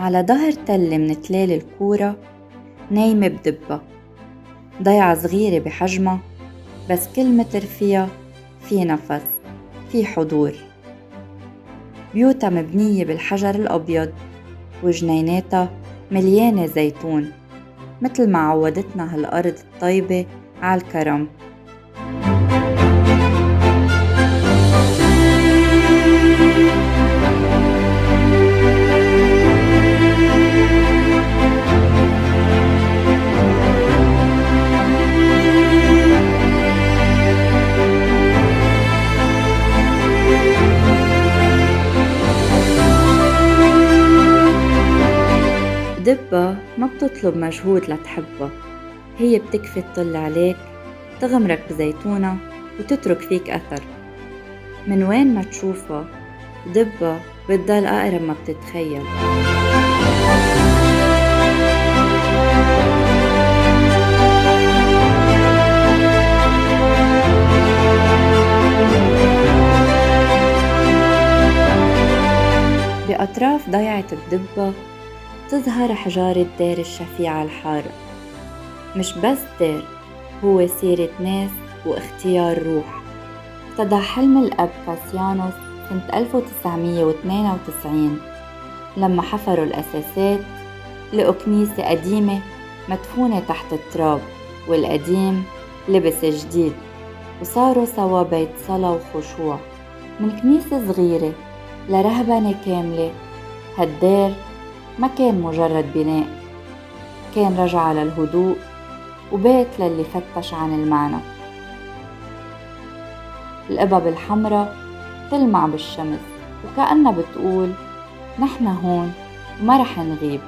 على ظهر تلة من تلال الكورة نايمة بدبة ضيعة صغيرة بحجمها، بس كل متر فيها في نفس، في حضور. بيوتها مبنية بالحجر الأبيض وجنيناتها مليانة زيتون، مثل ما عودتنا هالأرض الطيبة عالكرم. دبة ما بتطلب مجهود لتحبها، هي بتكفي تطل عليك، تغمرك بزيتونة وتترك فيك أثر. من وين ما تشوفها دبة بتضل أقرب ما بتتخيل. بأطراف ضيعة الدبة تظهر حجارة دير الشفيعة الحارة، مش بس دير، هو سيرة ناس واختيار روح. ابتدى حلم الأب كاسيانوس سنة 1992 لما حفروا الأساسات، لقوا كنيسة قديمة مدفونة تحت التراب، والقديم لبس جديد، وصاروا سوا بيت صلاة وخشوع. من كنيسة صغيرة لرهبنة كاملة، هالدير ما كان مجرد بناء، كان رجعة للهدوء وبيت للي فتش عن المعنى. القبب الحمراء تلمع بالشمس وكأنها بتقول نحن هون وما رح نغيب.